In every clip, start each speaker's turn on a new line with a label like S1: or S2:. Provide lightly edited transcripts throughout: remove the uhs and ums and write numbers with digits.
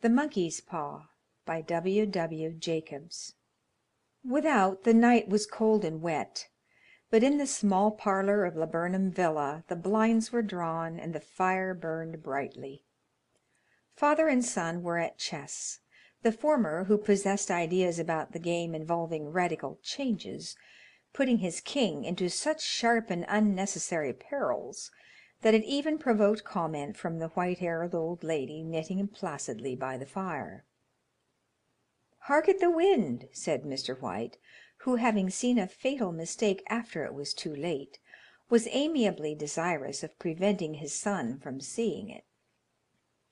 S1: THE MONKEY'S PAW by W. Jacobs. Without, the night was cold and wet, but in the small parlor of Laburnum Villa the blinds were drawn and the fire burned brightly. Father and son were at chess, the former, who possessed ideas about the game involving radical changes, putting his king into such sharp and unnecessary perils that it even provoked comment from the white-haired old lady knitting placidly by the fire. "Hark at the wind," said Mr. White, who, having seen a fatal mistake after it was too late, was amiably desirous of preventing his son from seeing it.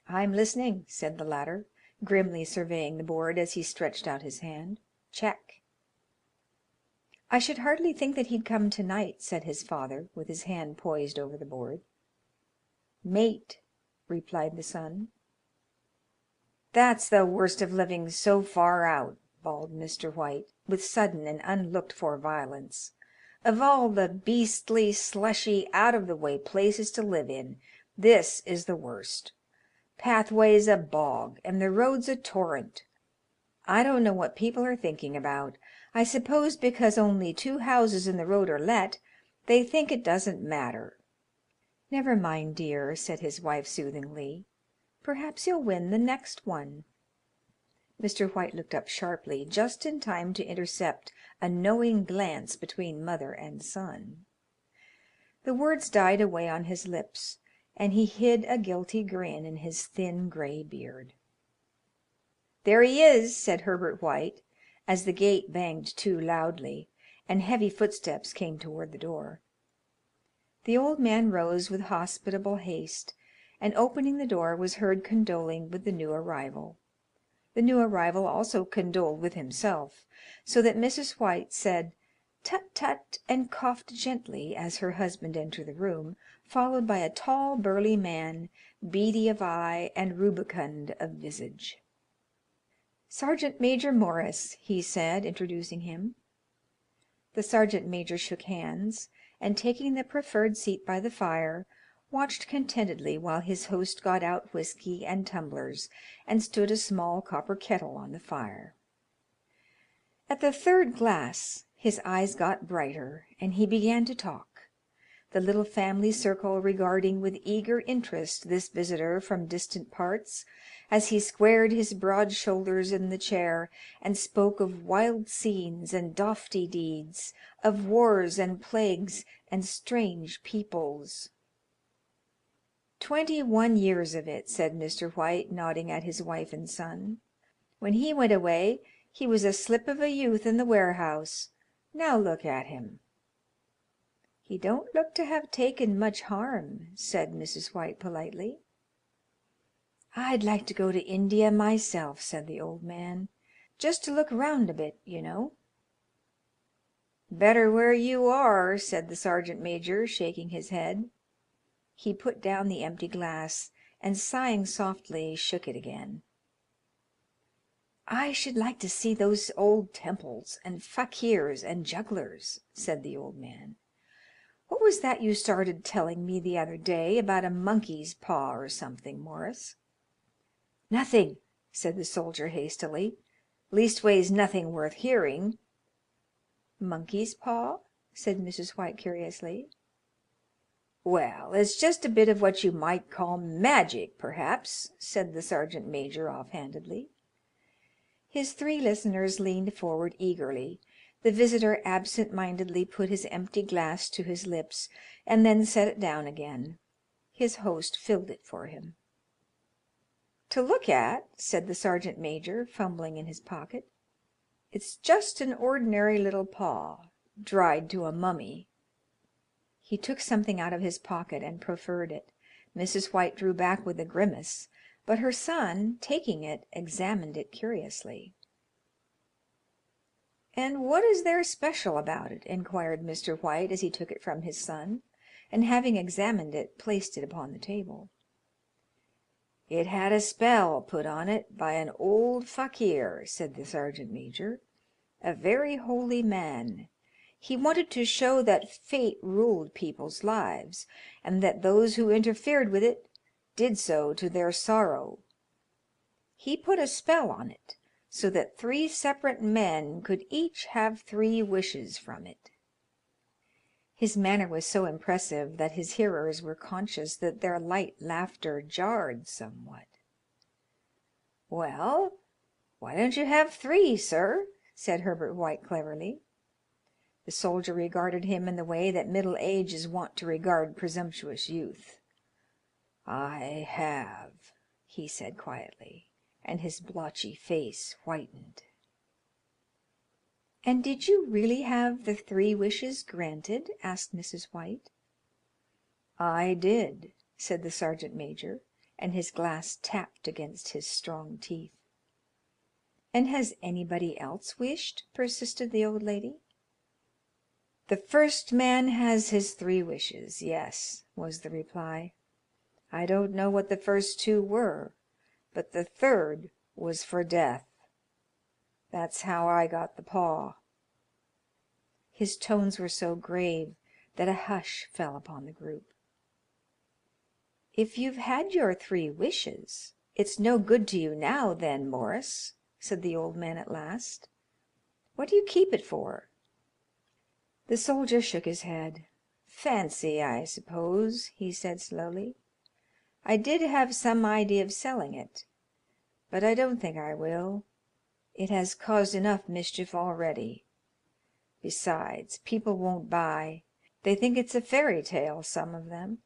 S1: "I'm listening," said the latter, grimly surveying the board as he stretched out his hand. "Check." "I should hardly think that he'd come to-night," said his father, with his hand poised over the board. "Mate," replied the son. "That's the worst of living so far out," bawled Mr. White, with sudden and unlooked-for violence. "Of all the beastly, slushy, out-of-the-way places to live in, this is the worst. Pathway's a bog, and the road's a torrent. I don't know what people are thinking about. I suppose because only 2 houses in the road are let, they think it doesn't matter." "Never mind, dear," said his wife soothingly. "Perhaps you'll win the next one." Mr. White looked up sharply, just in time to intercept a knowing glance between mother and son. The words died away on his lips, and he hid a guilty grin in his thin gray beard. "There he is," said Herbert White, as the gate banged to loudly, and heavy footsteps came toward the door. The old man rose with hospitable haste, and opening the door was heard condoling with the new arrival. The new arrival also condoled with himself, so that Mrs. White said "Tut, tut," and coughed gently as her husband entered the room, followed by a tall, burly man, beady of eye and rubicund of visage. "Sergeant Major Morris," he said, introducing him. The sergeant major shook hands, and taking the preferred seat by the fire, watched contentedly while his host got out whiskey and tumblers and stood a small copper kettle on the fire. At the 3rd glass his eyes got brighter, and he began to talk, the little family circle regarding with eager interest this visitor from distant parts, as he squared his broad shoulders in the chair and spoke of wild scenes and doughty deeds, of wars and plagues and strange peoples. 21 years of it," said Mr. White, nodding at his wife and son. "When he went away he was a slip of a youth in the warehouse. Now look at him." "He don't look to have taken much harm," said Mrs. White politely. "I'd like to go to India myself," said the old man, "just to look round a bit, you know." "Better where you are," said the sergeant major, shaking his head. He put down the empty glass, and sighing softly, shook it again. "I should like to see those old temples, and fakirs and jugglers," said the old man. "What was that you started telling me the other day about a monkey's paw or something, Morris?" "Nothing," said the soldier hastily. "Leastways nothing worth hearing." "Monkey's paw?" said Mrs. White curiously. "Well, it's just a bit of what you might call magic, perhaps," said the sergeant major offhandedly. His 3 listeners leaned forward eagerly. The visitor absent-mindedly put his empty glass to his lips and then set it down again. His host filled it for him. "To look at," said the sergeant major, fumbling in his pocket, "it's just an ordinary little paw, dried to a mummy." He took something out of his pocket and proffered it. Mrs. White drew back with a grimace, but her son, taking it, examined it curiously. "And what is there special about it?" inquired Mr. White as he took it from his son, and having examined it, placed it upon the table. "It had a spell put on it by an old fakir," said the sergeant major, "a very holy man. He wanted to show that fate ruled people's lives, and that those who interfered with it did so to their sorrow. he put a spell on it, so that 3 separate men could each have 3 wishes from it." His manner was so impressive that his hearers were conscious that their light laughter jarred somewhat. "Well, why don't you have 3, sir?" said Herbert White cleverly. The soldier regarded him in the way that middle age is wont to regard presumptuous youth. "I have," he said quietly, and his blotchy face whitened. "And did you really have the 3 wishes granted?" asked Mrs. White. "I did," said the sergeant major, and his glass tapped against his strong teeth. "And has anybody else wished?" persisted the old lady. "The first man has his 3 wishes, yes," was the reply. "I don't know what the first 2 were, but the 3rd was for death. That's how I got the paw." His tones were so grave that a hush fell upon the group. "If you've had your 3 wishes, it's no good to you now, then, Morris," said the old man at last. "What do you keep it for?" The soldier shook his head. "Fancy, I suppose," he said slowly. "I did have some idea of selling it, but I don't think I will. It has caused enough mischief already. Besides, people won't buy. They think it's a fairy tale, some of them,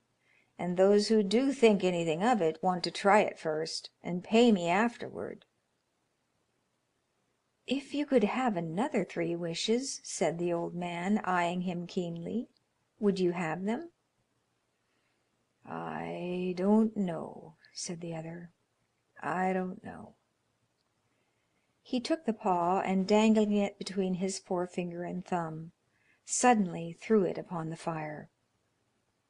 S1: and those who do think anything of it want to try it first and pay me afterward." "If you could have another 3 wishes," said the old man, eyeing him keenly, "would you have them?" "I don't know," said the other. "I don't know." He took the paw, and dangling it between his forefinger and thumb, suddenly threw it upon the fire.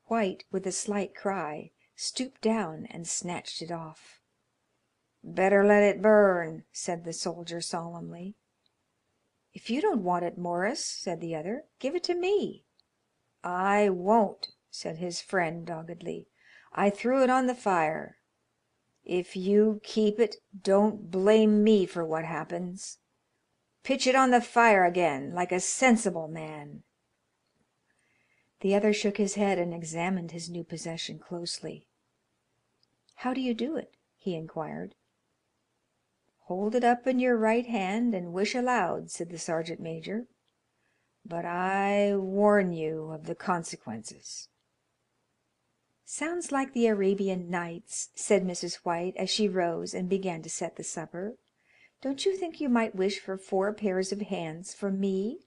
S1: White, with a slight cry, stooped down and snatched it off. "Better let it burn," said the soldier solemnly. "If you don't want it, Morris," said the other, "give it to me." "I won't," said his friend doggedly. "I threw it on the fire. If you keep it, don't blame me for what happens. Pitch it on the fire again, like a sensible man." The other shook his head and examined his new possession closely. "How do you do it?" he inquired. "Hold it up in your right hand and wish aloud," said the sergeant major. "But I warn you of the consequences." "Sounds like the Arabian Nights," said Mrs. White as she rose and began to set the supper. "Don't you think you might wish for 4 pairs of hands for me?"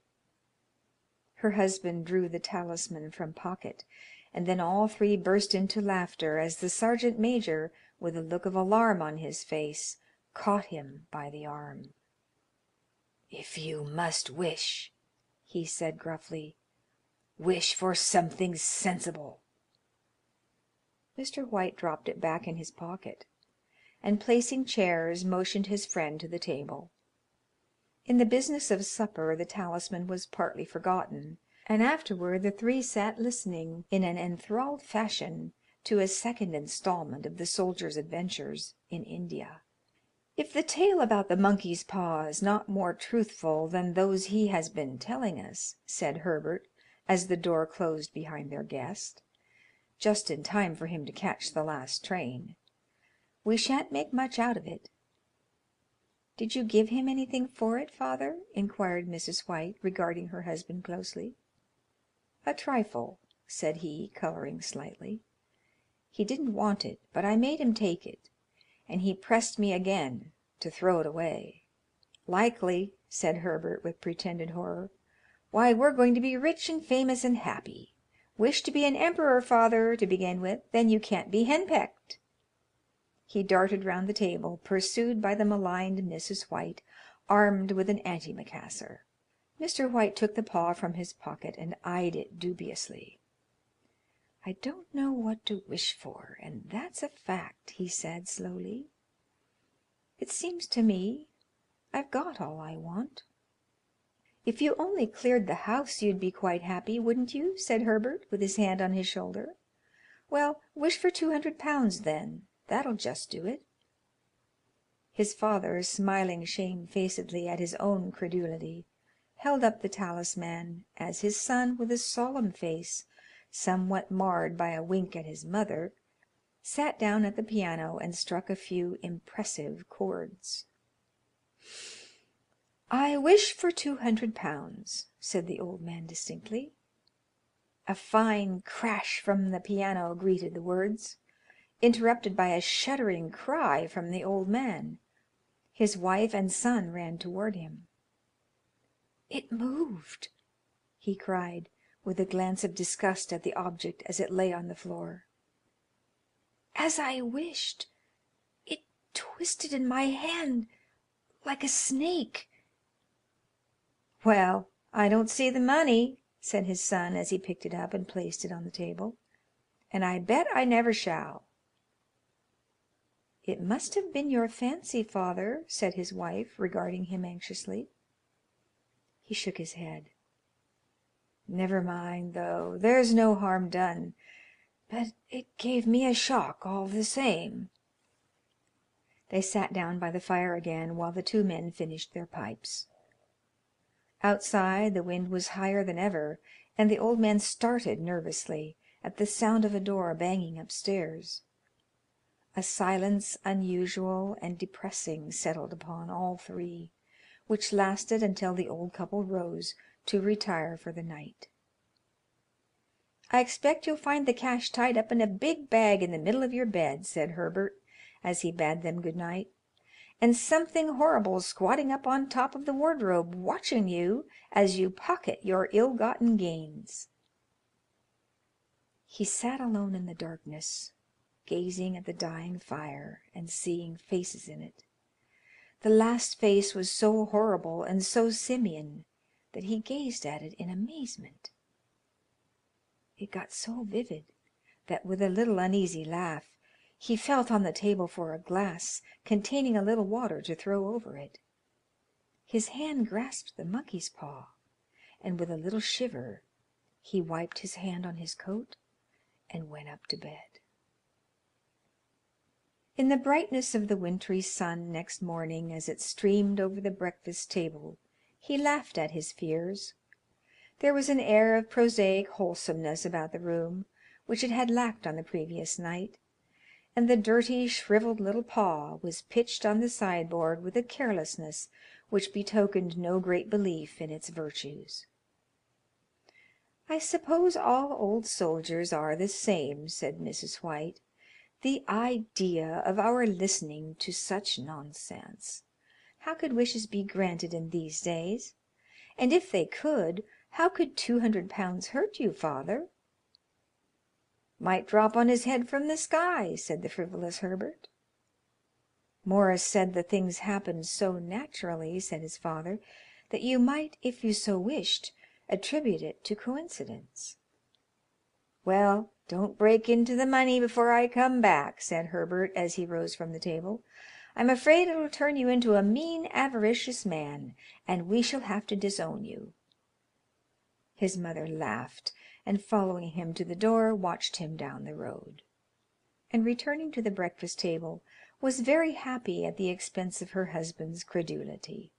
S1: Her husband drew the talisman from pocket, and then all 3 burst into laughter as the sergeant major, with a look of alarm on his face, caught him by the arm. "If you must wish," he said gruffly, "wish for something sensible." Mr. White dropped it back in his pocket, and placing chairs, motioned his friend to the table. In the business of supper the talisman was partly forgotten, and afterward the 3 sat listening in an enthralled fashion to a second installment of the soldier's adventures in India. "If the tale about the monkey's paw is not more truthful than those he has been telling us," said Herbert, as the door closed behind their guest, just in time for him to catch the last train, "we shan't make much out of it." "Did you give him anything for it, father?" inquired Mrs. White, regarding her husband closely. "A trifle," said he, coloring slightly. "He didn't want it, but I made him take it, and he pressed me again to throw it away." "Likely," said Herbert, with pretended horror. "Why, we're going to be rich and famous and happy. Wish to be an emperor, father, to begin with, then you can't be henpecked." He darted round the table, pursued by the maligned Mrs. White, armed with an antimacassar. Mr. White took the paw from his pocket and eyed it dubiously. "I don't know what to wish for, and that's a fact," he said slowly. "It seems to me I've got all I want." "If you only cleared the house you'd be quite happy, wouldn't you?" said Herbert, with his hand on his shoulder. "Well, wish for £200 then. That'll just do it." His father, smiling shamefacedly at his own credulity, held up the talisman, as his son, with a solemn face, somewhat marred by a wink at his mother, sat down at the piano and struck a few impressive chords. "I wish for £200," said the old man distinctly. A fine crash from the piano greeted the words, interrupted by a shuddering cry from the old man. His wife and son ran toward him. "It moved!" he cried, with a glance of disgust at the object as it lay on the floor. "As I wished. It twisted in my hand like a snake." "Well, I don't see the money," said his son as he picked it up and placed it on the table, "and I bet I never shall." "It must have been your fancy, father," said his wife, regarding him anxiously. He shook his head. "Never mind, though, there's no harm done, but it gave me a shock all the same." They sat down by the fire again while the two men finished their pipes. Outside the wind was higher than ever, and the old man started nervously at the sound of a door banging upstairs. A silence unusual and depressing settled upon all three, which lasted until the old couple rose to retire for the night. "I expect you'll find the cash tied up in a big bag in the middle of your bed," said Herbert, as he bade them good night, "and something horrible squatting up on top of the wardrobe, watching you as you pocket your ill-gotten gains." He sat alone in the darkness, gazing at the dying fire and seeing faces in it. The last face was so horrible and so simian that he gazed at it in amazement. It got so vivid that, with a little uneasy laugh, he felt on the table for a glass containing a little water to throw over it. His hand grasped the monkey's paw, and with a little shiver he wiped his hand on his coat and went up to bed. In the brightness of the wintry sun next morning, as it streamed over the breakfast table, he laughed at his fears. There was an air of prosaic wholesomeness about the room which it had lacked on the previous night, and the dirty, shriveled little paw was pitched on the sideboard with a carelessness which betokened no great belief in its virtues. "I suppose all old soldiers are the same," said Mrs. White. "The idea of our listening to such nonsense! How could wishes be granted in these days? And if they could, how could £200 hurt you, father?" "Might drop on his head from the sky," said the frivolous Herbert. "Morris said the things happened so naturally," said his father, "that you might, if you so wished, attribute it to coincidence." "Well, don't break into the money before I come back," said Herbert, as he rose from the table. "I'm afraid it'll turn you into a mean, avaricious man, and we shall have to disown you." His mother laughed, and following him to the door, watched him down the road, and returning to the breakfast table, was very happy at the expense of her husband's credulity.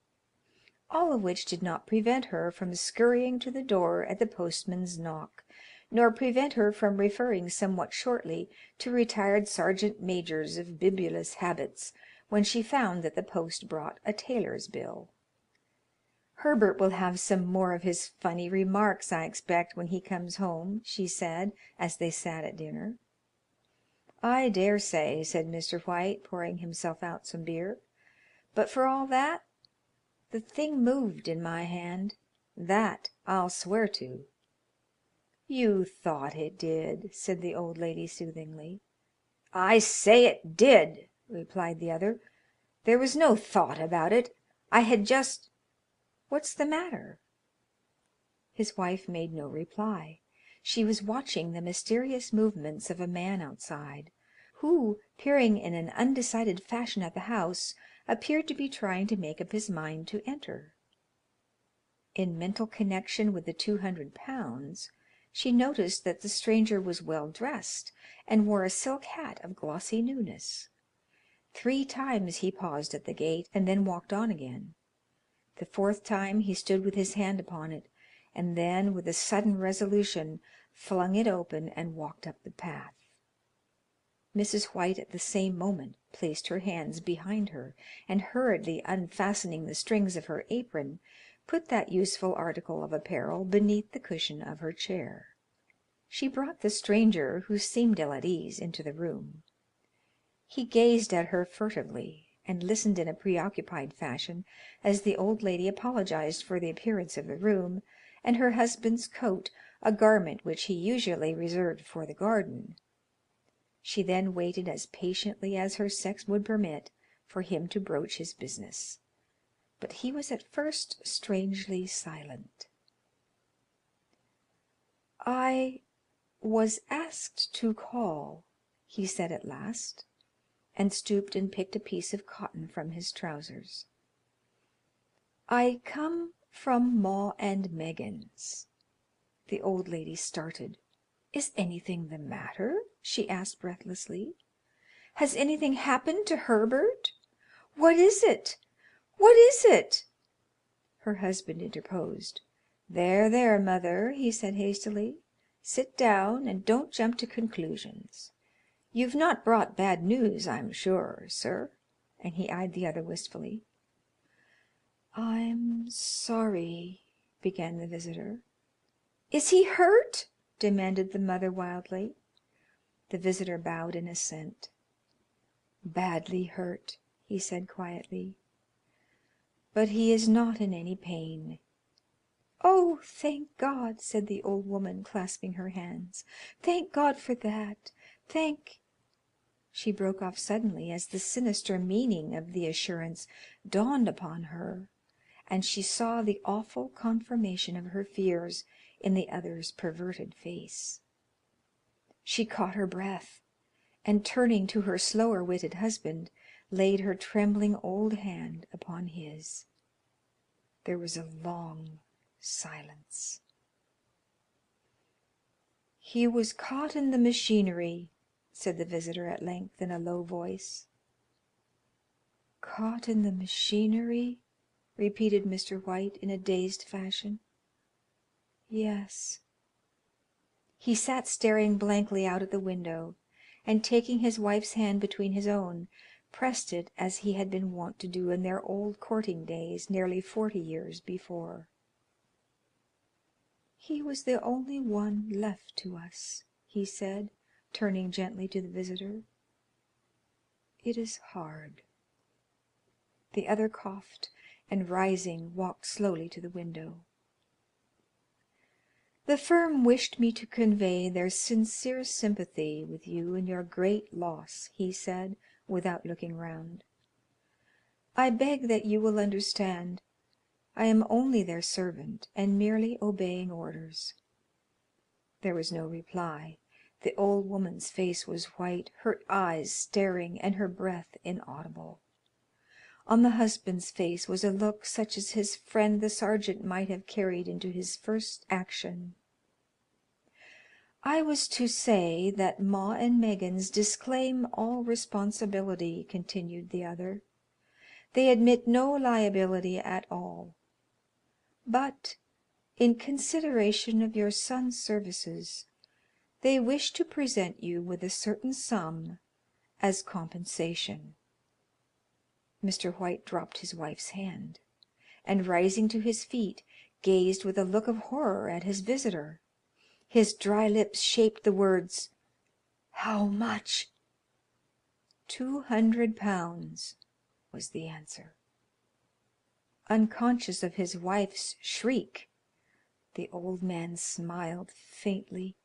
S1: All of which did not prevent her from scurrying to the door at the postman's knock, nor prevent her from referring somewhat shortly to retired sergeant majors of bibulous habits when she found that the post brought a tailor's bill. "Herbert will have some more of his funny remarks, I expect, when he comes home," she said, as they sat at dinner. "I dare say," said Mr. White, pouring himself out some beer. "But for all that, the thing moved in my hand. That I'll swear to." "You thought it did," said the old lady soothingly. "I say it did," replied the other. "There was no thought about it. I had just What's the matter?" His wife made no reply. She was watching the mysterious movements of a man outside, who, peering in an undecided fashion at the house, appeared to be trying to make up his mind to enter. In mental connection with the £200, she noticed that the stranger was well dressed and wore a silk hat of glossy newness. 3 times he paused at the gate, and then walked on again. The 4th time he stood with his hand upon it, and then, with a sudden resolution, flung it open and walked up the path. Mrs. White at the same moment placed her hands behind her, and hurriedly unfastening the strings of her apron, put that useful article of apparel beneath the cushion of her chair. She brought the stranger, who seemed ill at ease, into the room. He gazed at her furtively, and listened in a preoccupied fashion as the old lady apologized for the appearance of the room and her husband's coat, a garment which he usually reserved for the garden. She then waited as patiently as her sex would permit for him to broach his business, but he was at first strangely silent. "I was asked to call," he said at last, and stooped and picked a piece of cotton from his trousers. "I come from Ma and Megan's." The old lady started. "Is anything the matter?" she asked breathlessly. "Has anything happened to Herbert? What is it? What is it?" Her husband interposed. "There, there, mother," he said hastily. "Sit down, and don't jump to conclusions. You've not brought bad news, I'm sure, sir?" And he eyed the other wistfully. "I'm sorry," began the visitor. "Is he hurt?" demanded the mother wildly. The visitor bowed in assent. "Badly hurt," he said quietly, "but he is not in any pain." "Oh, thank God!" said the old woman, clasping her hands. "Thank God for that. Thank—" She broke off suddenly as the sinister meaning of the assurance dawned upon her, and she saw the awful confirmation of her fears in the other's perverted face. She caught her breath, and turning to her slower witted husband, laid her trembling old hand upon his. There was a long silence. "He was caught in the machinery," said the visitor at length in a low voice. "Caught in the machinery?" repeated Mr. White in a dazed fashion. "Yes." He sat staring blankly out at the window, and taking his wife's hand between his own, pressed it as he had been wont to do in their old courting days nearly 40 years before. "He was the only one left to us," he said, turning gently to the visitor. "It is hard." The other coughed, and rising, walked slowly to the window. "The firm wished me to convey their sincere sympathy with you in your great loss," he said, without looking round. "I beg that you will understand I am only their servant, and merely obeying orders." There was no reply. The old woman's face was white, her eyes staring, and her breath inaudible. On the husband's face was a look such as his friend the sergeant might have carried into his first action. "I was to say that Ma and Megan's disclaim all responsibility," continued the other. "They admit no liability at all. But, in consideration of your son's services, they wish to present you with a certain sum as compensation." Mr. White dropped his wife's hand, and rising to his feet, gazed with a look of horror at his visitor. His dry lips shaped the words, "How much?" £200 was the answer. Unconscious of his wife's shriek, the old man smiled faintly,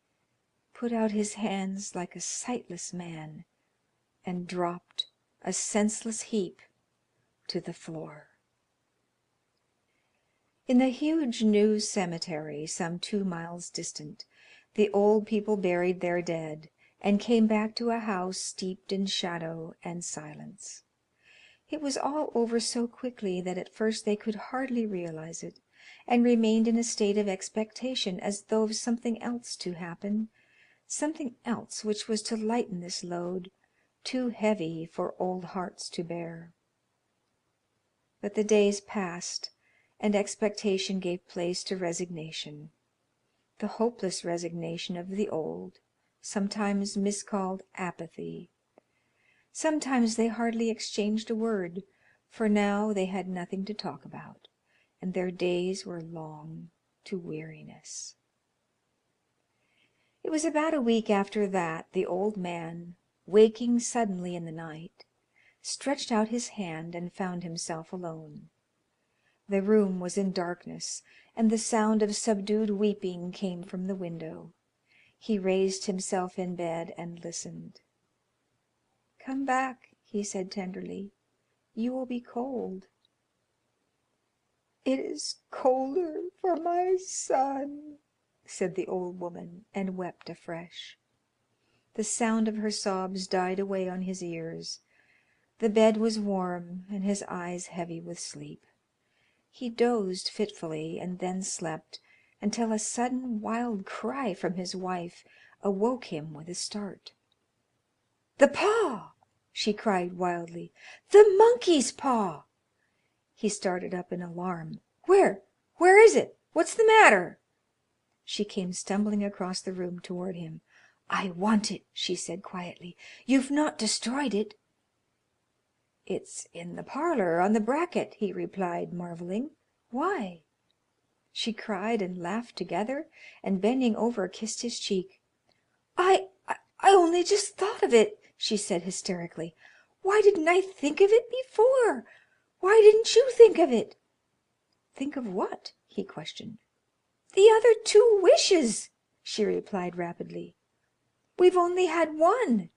S1: put out his hands like a sightless man, and dropped, a senseless heap, to the floor. In the huge new cemetery, some 2 miles distant, the old people buried their dead, and came back to a house steeped in shadow and silence. It was all over so quickly that at first they could hardly realize it, and remained in a state of expectation as though of something else to happen, something else which was to lighten this load, too heavy for old hearts to bear. But the days passed, and expectation gave place to resignation, the hopeless resignation of the old, sometimes miscalled apathy. Sometimes they hardly exchanged a word, for now they had nothing to talk about, and their days were long to weariness. It was about a week after that the old man, waking suddenly in the night, stretched out his hand and found himself alone. The room was in darkness, and the sound of subdued weeping came from the window. He raised himself in bed and listened. "Come back," he said tenderly. "You will be cold." "It is colder for my son," said the old woman, and wept afresh. The sound of her sobs died away on his ears. The bed was warm and his eyes heavy with sleep. He dozed fitfully and then slept until a sudden wild cry from his wife awoke him with a start. "The paw!" she cried wildly. "The monkey's paw!" He started up in alarm. "Where is it? What's the matter?" She came stumbling across the room toward him. "I want it," she said quietly. "You've not destroyed it?" "It's in the parlor on the bracket," he replied, marveling. "Why?" She cried and laughed together, and bending over kissed his cheek. I only just thought of it," she said hysterically. "Why didn't I think of it before? Why didn't you think of it?" "Think of what?" he questioned. "The other two wishes," she replied rapidly. "We've only had one."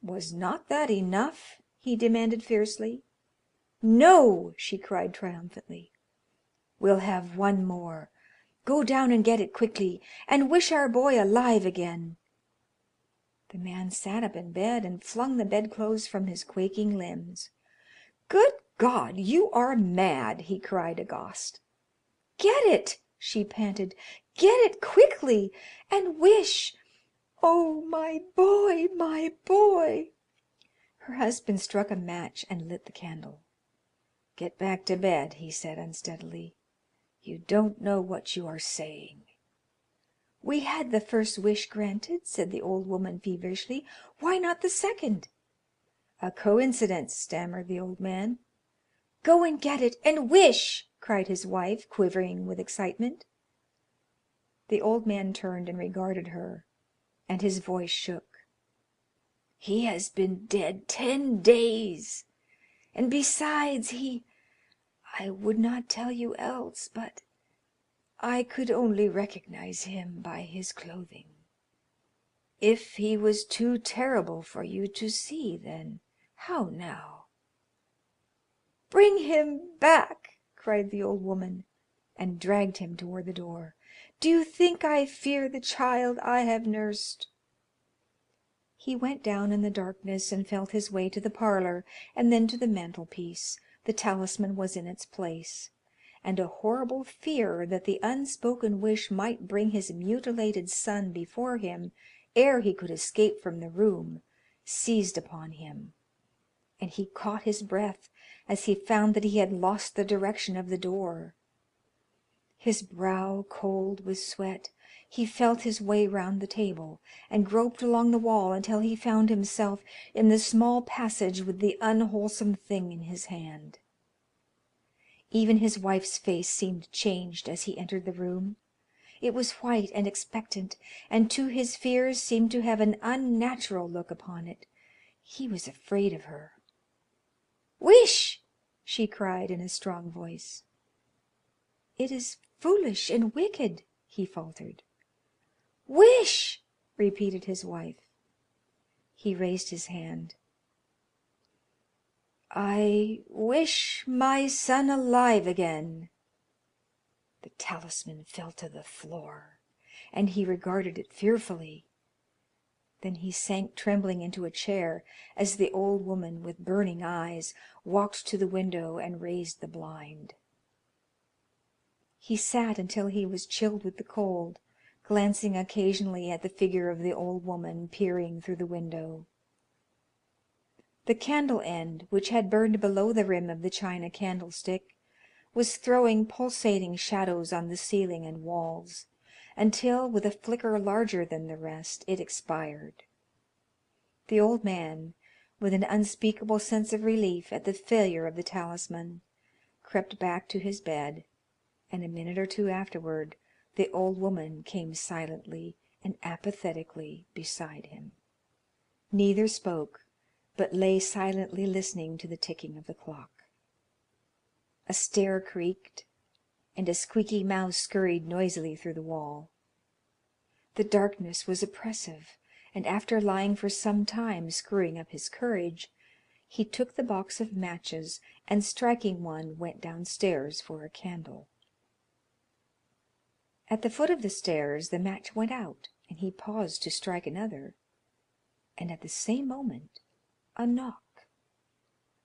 S1: "Was not that enough?" he demanded fiercely. "No," she cried triumphantly. "We'll have one more. Go down and get it quickly, and wish our boy alive again." The man sat up in bed and flung the bedclothes from his quaking limbs. "Good God, you are mad!" he cried aghast. "Get it!" she panted. "Get it quickly, and wish. Oh, my boy, my boy!" Her husband struck a match and lit the candle. "Get back to bed," he said unsteadily. "You don't know what you are saying." "We had the first wish granted," said the old woman feverishly. "Why not the second?" "A coincidence," stammered the old man. "Go and get it, and wish!" cried his wife, quivering with excitement. The old man turned and regarded her, and his voice shook. "He has been dead 10 days, and besides, I would not tell you else, but I could only recognize him by his clothing. If he was too terrible for you to see, then how now?" "Bring him back!" cried the old woman, and dragged him toward the door. "Do you think I fear the child I have nursed?" He went down in the darkness and felt his way to the parlor and then to the mantelpiece. The talisman was in its place, and a horrible fear that the unspoken wish might bring his mutilated son before him ere he could escape from the room seized upon him, and he caught his breath as he found that he had lost the direction of the door. His brow cold with sweat, he felt his way round the table and groped along the wall until he found himself in the small passage with the unwholesome thing in his hand. Even his wife's face seemed changed as he entered the room. It was white and expectant, and to his fears seemed to have an unnatural look upon it. He was afraid of her. "Wish!" she cried in a strong voice. "It is foolish and wicked," he faltered. "Wish!" repeated his wife. He raised his hand. "I wish my son alive again." The talisman fell to the floor, and he regarded it fearfully. Then he sank trembling into a chair as the old woman, with burning eyes, walked to the window and raised the blind. He sat until he was chilled with the cold, glancing occasionally at the figure of the old woman peering through the window. The candle end, which had burned below the rim of the china candlestick, was throwing pulsating shadows on the ceiling and walls, until, with a flicker larger than the rest, it expired. The old man, with an unspeakable sense of relief at the failure of the talisman, crept back to his bed, and a minute or two afterward the old woman came silently and apathetically beside him. Neither spoke, but lay silently listening to the ticking of the clock. A stair creaked, and a squeaky mouse scurried noisily through the wall. The darkness was oppressive, and after lying for some time screwing up his courage, he took the box of matches and, striking one, went downstairs for a candle. At the foot of the stairs the match went out, and he paused to strike another, and at the same moment a knock,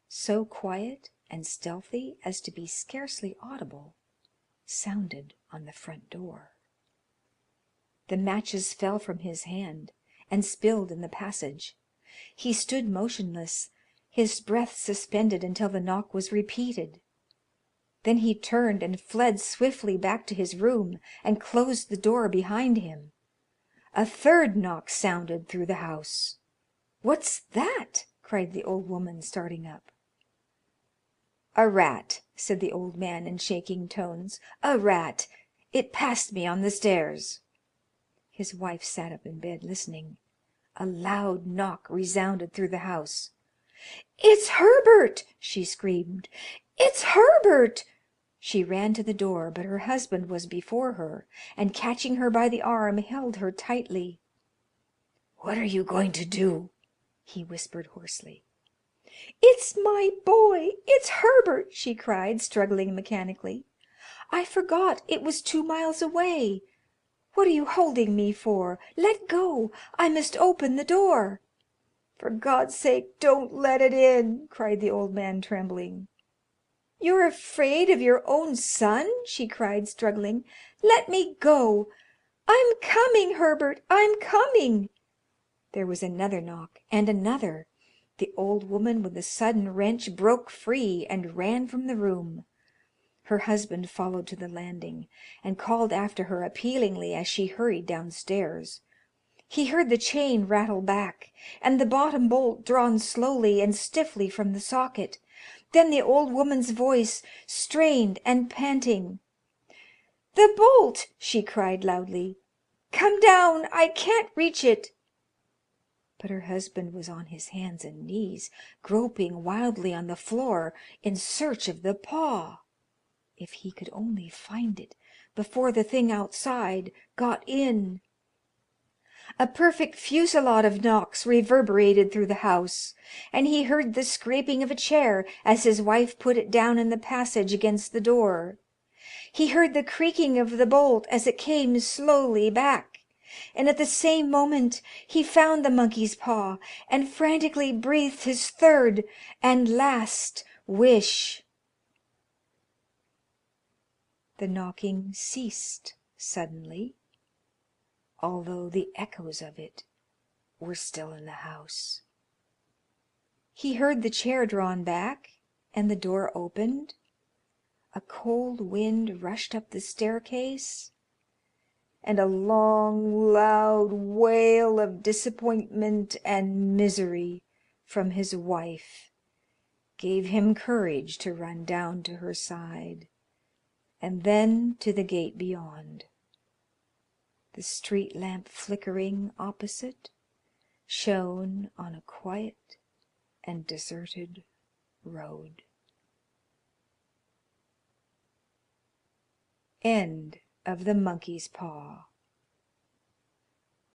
S1: so quiet and stealthy as to be scarcely audible, sounded on the front door. The matches fell from his hand and spilled in the passage. He stood motionless, his breath suspended until the knock was repeated. Then he turned and fled swiftly back to his room and closed the door behind him. A third knock sounded through the house. "What's that?" cried the old woman, starting up. "A rat," said the old man in shaking tones. "A rat. It passed me on the stairs." His wife sat up in bed listening. A loud knock resounded through the house. "It's Herbert!" she screamed. "It's Herbert!" She ran to the door, but her husband was before her, and catching her by the arm, held her tightly. "What are you going to do?" he whispered hoarsely. "It's my boy! It's Herbert!" she cried, struggling mechanically. "I forgot it was 2 miles away. What are you holding me for? Let go! I must open the door." "For God's sake, don't let it in!" cried the old man, trembling. "You're afraid of your own son?" she cried, struggling. "Let me go! I'm coming, Herbert, I'm coming!" There was another knock, and another. The old woman, with a sudden wrench, broke free and ran from the room. Her husband followed to the landing, and called after her appealingly as she hurried downstairs. He heard the chain rattle back, and the bottom bolt drawn slowly and stiffly from the socket. Then the old woman's voice, strained and panting. "The bolt!" she cried loudly. "Come down! I can't reach it!" But her husband was on his hands and knees, groping wildly on the floor in search of the paw. If he could only find it before the thing outside got in! A perfect fusillade of knocks reverberated through the house, and he heard the scraping of a chair as his wife put it down in the passage against the door. He heard the creaking of the bolt as it came slowly back, and at the same moment he found the monkey's paw and frantically breathed his third and last wish. The knocking ceased suddenly, although the echoes of it were still in the house. He heard the chair drawn back and the door opened. A cold wind rushed up the staircase, and a long, loud wail of disappointment and misery from his wife gave him courage to run down to her side, and then to the gate beyond. The street lamp flickering opposite shone on a quiet and deserted road. End of The Monkey's Paw.